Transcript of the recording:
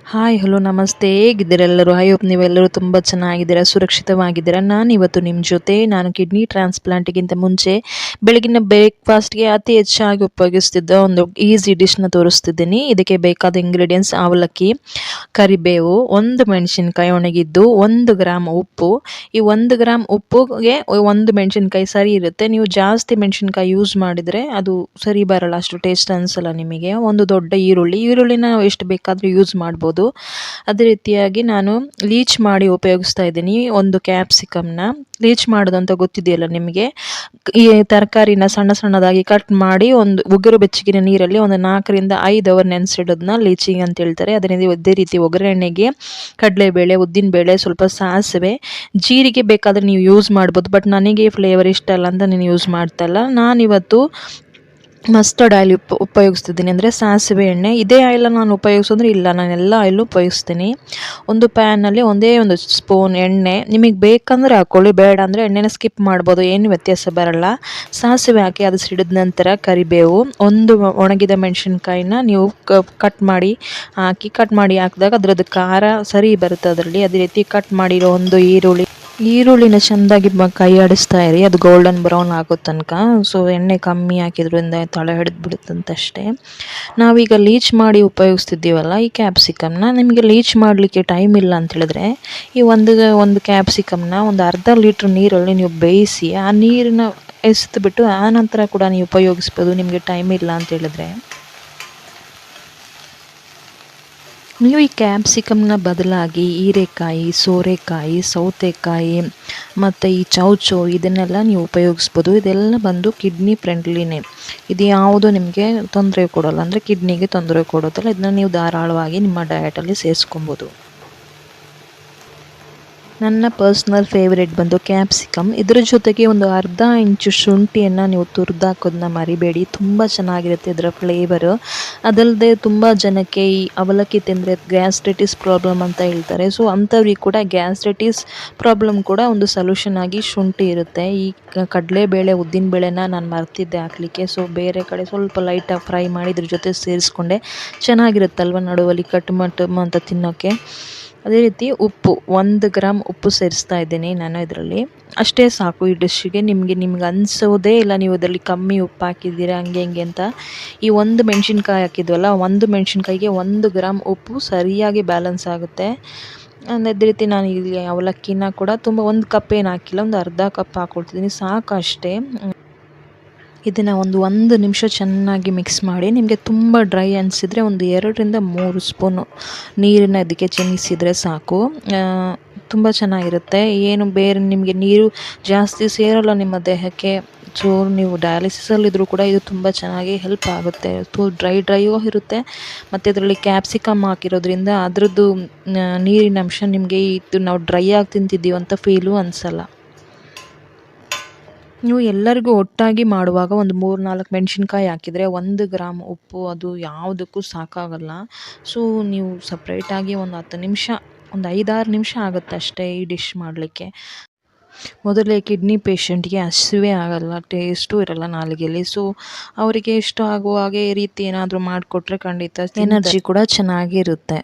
Hi hello ನಮಸ್ತೆ, ಹೇಗಿದ್ದೀರಾ ಎಲ್ಲರೂ? ಐ ಹೋಪ್ ನೀವೆಲ್ಲರೂ ತುಂಬ ಚೆನ್ನಾಗಿದ್ದೀರಾ, ಸುರಕ್ಷಿತವಾಗಿದ್ದೀರಾ. ನಾನಿವತ್ತು ನಿಮ್ಮ ಜೊತೆ ಕಿಡ್ನಿ ಟ್ರಾನ್ಸ್ಪ್ಲಾಂಟ್ಗಿಂತ ಮುಂಚೆ ಬೆಳಗಿನ ಬ್ರೇಕ್ಫಾಸ್ಟ್ಗೆ ಅತಿ ಹೆಚ್ಚಾಗಿ ಉಪಯೋಗಿಸ್ತಿದ್ದ ಒಂದು ಈಸಿ ಡಿಶ್ನ ತೋರಿಸ್ತಿದ್ದೀನಿ. ಇದಕ್ಕೆ ಬೇಕಾದ ಇಂಗ್ರೀಡಿಯೆಂಟ್ಸ್: ಅವಲಕ್ಕಿ, ಕರಿಬೇವು, ಒಂದು ಮೆಣಸಿನ್ಕಾಯಿ ಒಣಗಿದ್ದು, 1 ಗ್ರಾಮ್ ಉಪ್ಪು. ಈ 1 ಗ್ರಾಮ್ ಉಪ್ಪುಗೆ 1 ಮೆಣಸಿನ್ಕಾಯಿ ಸರಿ ಇರುತ್ತೆ. ನೀವು ಜಾಸ್ತಿ ಮೆಣಸಿನ್ಕಾಯಿ ಯೂಸ್ ಮಾಡಿದರೆ ಅದು ಸರಿ ಬರಲ್ಲ, ಅಷ್ಟು ಟೇಸ್ಟ್ ಅನಿಸಲ್ಲ ನಿಮಗೆ. ಒಂದು ದೊಡ್ಡ ಈರುಳ್ಳಿನ ಎಷ್ಟು ಬೇಕಾದರೂ ಯೂಸ್ ಮಾಡ್ಬೋದು. ಅದೇ ರೀತಿಯಾಗಿ ನಾನು ಲೀಚ್ ಮಾಡಿ ಉಪಯೋಗಿಸ್ತಾ ಇದ್ದೀನಿ. ಒಂದು ಕ್ಯಾಪ್ಸಿಕಮ್ನ ಲೀಚ್ ಮಾಡೋದು ಅಂತ ಗೊತ್ತಿದೆಯಲ್ಲ ನಿಮಗೆ. ಈ ತರಕಾರಿನ ಸಣ್ಣ ಸಣ್ಣದಾಗಿ ಕಟ್ ಮಾಡಿ ಒಂದು ಉಗುರು ಬೆಚ್ಚಗಿನ ನೀರಲ್ಲಿ ಒಂದು 4 ರಿಂದ 5 ಅವರ್ ನೆನೆಸಿಡೋದನ್ನ ಲೀಚಿಂಗ್ ಅಂತ ಹೇಳ್ತಾರೆ. ಅದೇ ರೀತಿ ಒಗ್ಗರಣೆಗೆ ಕಡಲೆಬೇಳೆ, ಉದ್ದಿನಬೇಳೆ, ಸ್ವಲ್ಪ ಸಾಸಿವೆ, ಜೀರಿಗೆ ಬೇಕಾದರೆ ನೀವು ಯೂಸ್ ಮಾಡ್ಬೋದು. ಬಟ್ ನನಗೆ ಫ್ಲೇವರ್ ಇಷ್ಟ ಅಲ್ಲ ಅಂತ ನಾನು ಯೂಸ್ ಮಾಡ್ತಾ ಇಲ್ಲ. ನಾನಿವತ್ತು ಮಸ್ಟರ್ಡ್ ಆಯಿಲ್ ಉಪಯೋಗಿಸ್ತಿದ್ದೀನಿ, ಅಂದರೆ ಸಾಸಿವೆ ಎಣ್ಣೆ. ಇದೇ ಆಯಿಲ್ ನಾನು ಉಪಯೋಗಿಸೋದ್ರೆ ಇಲ್ಲ, ನಾನು ಎಲ್ಲ ಆಯಿಲು ಉಪಯೋಗಿಸ್ತೀನಿ. ಒಂದು ಪ್ಯಾನಲ್ಲಿ ಒಂದು ಸ್ಪೂನ್ ಎಣ್ಣೆ, ನಿಮಗೆ ಬೇಕಂದರೆ ಹಾಕ್ಕೊಳ್ಳಿ, ಬೇಡ ಅಂದರೆ ಎಣ್ಣೆನ ಸ್ಕಿಪ್ ಮಾಡ್ಬೋದು, ಏನು ವ್ಯತ್ಯಾಸ ಬರಲ್ಲ. ಸಾಸಿವೆ ಹಾಕಿ ಅದು ಸಿಡಿದ ನಂತರ ಕರಿಬೇವು, ಒಂದು ಒಣಗಿದ ಮೆಣಸಿನ್ಕಾಯಿನ ನೀವು ಕಟ್ ಮಾಡಿ ಹಾಕಿದಾಗ ಅದರದ್ದು ಖಾರ ಸರಿ ಬರುತ್ತೆ ಅದರಲ್ಲಿ. ಅದೇ ರೀತಿ ಕಟ್ ಮಾಡಿರೋ ಒಂದು ಈರುಳ್ಳಿನ ಚೆಂದಾಗಿ ಕೈ ಆಡಿಸ್ತಾ ಇರಿ, ಅದು ಗೋಲ್ಡನ್ ಬ್ರೌನ್ ಆಗೋ ತನಕ. ಸೊ ಎಣ್ಣೆ ಕಮ್ಮಿ ಹಾಕಿದ್ರಿಂದ ತಳ ಹಿಡಿದು ಬಿಡುತ್ತಂತಷ್ಟೇ. ನಾವೀಗ ಲೀಚ್ ಮಾಡಿ ಉಪಯೋಗಿಸ್ತಿದ್ದೀವಲ್ಲ ಈ ಕ್ಯಾಪ್ಸಿಕಮ್ನ, ನಿಮಗೆ ಲೀಚ್ ಮಾಡಲಿಕ್ಕೆ ಟೈಮ್ ಇಲ್ಲ ಅಂತ ಹೇಳಿದ್ರೆ ಈ ಒಂದು ಕ್ಯಾಪ್ಸಿಕಮ್ನ ಒಂದು ಅರ್ಧ ಲೀಟ್ರ್ ನೀರಲ್ಲಿ ನೀವು ಬೇಯಿಸಿ ಆ ನೀರನ್ನ ಎಸೆದುಬಿಟ್ಟು ಆ ನಂತರ ಕೂಡ ನೀವು ಉಪಯೋಗಿಸ್ಬೋದು, ನಿಮಗೆ ಟೈಮ್ ಇಲ್ಲ ಅಂತ ಹೇಳಿದ್ರೆ. ನೀವು ಈ ಕ್ಯಾಪ್ಸಿಕಮ್ನ ಬದಲಾಗಿ ಹೀರೆಕಾಯಿ, ಸೋರೆಕಾಯಿ, ಸೌತೆಕಾಯಿ ಮತ್ತು ಈ ಚೌಚೌ ಇದನ್ನೆಲ್ಲ ನೀವು ಉಪಯೋಗಿಸ್ಬೋದು. ಇದೆಲ್ಲ ಬಂದು ಕಿಡ್ನಿ ಫ್ರೆಂಡ್ಲಿನೇ. ಇದು ಯಾವುದು ನಿಮಗೆ ತೊಂದರೆ ಕೊಡೋಲ್ಲ, ಅಂದರೆ ಕಿಡ್ನಿಗೆ ತೊಂದರೆ ಕೊಡೋದಿಲ್ಲ. ಇದನ್ನ ನೀವು ಧಾರಾಳವಾಗಿ ನಿಮ್ಮ ಡಯಟಲ್ಲಿ ಸೇರಿಸ್ಕೊಬೋದು. ನನ್ನ ಪರ್ಸ್ನಲ್ ಫೇವ್ರೇಟ್ ಬಂದು ಕ್ಯಾಪ್ಸಿಕಮ್. ಇದರ ಜೊತೆಗೆ ಒಂದು ಅರ್ಧ ಇಂಚು ಶುಂಠಿಯನ್ನು ನೀವು ತುರಿದಾಕೋದನ್ನ ಮರಿಬೇಡಿ, ತುಂಬ ಚೆನ್ನಾಗಿರುತ್ತೆ ಇದರ ಫ್ಲೇವರು. ಅದಲ್ಲದೆ ತುಂಬ ಜನಕ್ಕೆ ಈ ಅವಲಕ್ಕಿ ತಿಂದರೆ ಗ್ಯಾಸ್ಟ್ರೈಟಿಸ್ ಪ್ರಾಬ್ಲಮ್ ಅಂತ ಹೇಳ್ತಾರೆ. ಸೊ ಅಂಥವ್ರಿಗೆ ಕೂಡ ಗ್ಯಾಸ್ಟ್ರೈಟಿಸ್ ಪ್ರಾಬ್ಲಮ್ ಕೂಡ ಒಂದು ಸೊಲ್ಯೂಷನ್ ಆಗಿ ಶುಂಠಿ ಇರುತ್ತೆ. ಈ ಕಡಲೆಬೇಳೆ, ಉದ್ದಿನಬೇಳೆನ ನಾನು ಮರ್ತಿದ್ದೆ ಹಾಕಲಿಕ್ಕೆ. ಸೊ ಬೇರೆ ಕಡೆ ಸ್ವಲ್ಪ ಲೈಟಾಗಿ ಫ್ರೈ ಮಾಡಿ ಇದ್ರ ಜೊತೆ ಸೇರಿಸ್ಕೊಂಡೆ, ಚೆನ್ನಾಗಿರುತ್ತಲ್ವ ನಡುವಲ್ಲಿ ಕಟ್ ಅಂತ ತಿನ್ನೋಕ್ಕೆ. ಅದೇ ರೀತಿ ಉಪ್ಪು, 1 ಗ್ರಾಮ್ ಉಪ್ಪು ಸೇರಿಸ್ತಾ ಇದ್ದೀನಿ ನಾನು ಇದರಲ್ಲಿ. ಅಷ್ಟೇ ಸಾಕು ಈ ಡಿಶ್ಶಿಗೆ. ನಿಮಗೆ ಅನಿಸೋದೇ ಇಲ್ಲ ನೀವು ಇದರಲ್ಲಿ ಕಮ್ಮಿ ಉಪ್ಪು ಹಾಕಿದ್ದೀರಾ ಹಂಗೆ ಅಂತ. ಈ ಒಂದು ಮೆಣಸಿನ್ಕಾಯಿ ಹಾಕಿದ್ವಲ್ಲ, ಒಂದು ಮೆಣಸಿನ್ಕಾಯಿಗೆ 1 ಗ್ರಾಮ್ ಉಪ್ಪು ಸರಿಯಾಗಿ ಬ್ಯಾಲೆನ್ಸ್ ಆಗುತ್ತೆ. ಅದೇ ರೀತಿ ನಾನು ಇಲ್ಲಿ ಅವಲಕ್ಕಿನ ಕೂಡ ತುಂಬ 1 ಕಪ್ ಏನು ಹಾಕಿಲ್ಲ, ಒಂದು ಅರ್ಧ ಕಪ್ ಹಾಕ್ಕೊಳ್ತಿದ್ದೀನಿ, ಸಾಕು ಅಷ್ಟೇ. ಇದನ್ನು ಒಂದು ನಿಮಿಷ ಚೆನ್ನಾಗಿ ಮಿಕ್ಸ್ ಮಾಡಿ. ನಿಮಗೆ ತುಂಬ ಡ್ರೈ ಅನಿಸಿದರೆ ಒಂದು 2 ರಿಂದ 3 ಸ್ಪೂನು ನೀರನ್ನು ಇದಕ್ಕೆ ಚಿಮ್ಮಿಸಿದರೆ ಸಾಕು, ತುಂಬ ಚೆನ್ನಾಗಿರುತ್ತೆ. ಏನು ಬೇರೆ ನಿಮಗೆ ನೀರು ಜಾಸ್ತಿ ಸೇರೋಲ್ಲ ನಿಮ್ಮ ದೇಹಕ್ಕೆ. ಸೊ ನೀವು ಡಯಾಲಿಸಿಸಲ್ಲಿದ್ದರೂ ಕೂಡ ಇದು ತುಂಬ ಚೆನ್ನಾಗಿ ಹೆಲ್ಪ್ ಆಗುತ್ತೆ. ಡ್ರೈಯೂ ಇರುತ್ತೆ, ಮತ್ತು ಇದರಲ್ಲಿ ಕ್ಯಾಪ್ಸಿಕಮ್ ಹಾಕಿರೋದ್ರಿಂದ ಅದರದ್ದು ನೀರಿನ ಅಂಶ ನಿಮಗೆ ಇದು ನಾವು ಡ್ರೈ ಆಗಿ ತಿಂತಿದ್ದೀವಿ ಅಂತ ಫೀಲು ಅನಿಸಲ್ಲ. ನೀವು ಎಲ್ಲರಿಗೂ ಒಟ್ಟಾಗಿ ಮಾಡುವಾಗ ಒಂದು 3-4 ಮೆಣಸಿನ್ಕಾಯಿ ಹಾಕಿದರೆ 1 ಗ್ರಾಮ್ ಉಪ್ಪು ಅದು ಯಾವುದಕ್ಕೂ ಸಾಕಾಗಲ್ಲ. ಸೊ ನೀವು ಸಪ್ರೇಟಾಗಿ ಒಂದು 10 ನಿಮಿಷ, ಒಂದು 5-6 ನಿಮಿಷ ಆಗುತ್ತೆ ಅಷ್ಟೇ ಈ ಡಿಶ್ ಮಾಡಲಿಕ್ಕೆ. ಮೊದಲೇ ಕಿಡ್ನಿ ಪೇಷಂಟ್ಗೆ ಹಸಿವೆ ಆಗಲ್ಲ, ಟೇಸ್ಟು ಇರಲ್ಲ ನಾಲಿಗೆಯಲ್ಲಿ. ಸೊ ಅವರಿಗೆ ಇಷ್ಟ ಆಗುವ ಹಾಗೆ ಈ ರೀತಿ ಏನಾದರೂ ಮಾಡಿಕೊಟ್ರೆ ಖಂಡಿತ ಎನರ್ಜಿ ಕೂಡ ಚೆನ್ನಾಗಿರುತ್ತೆ.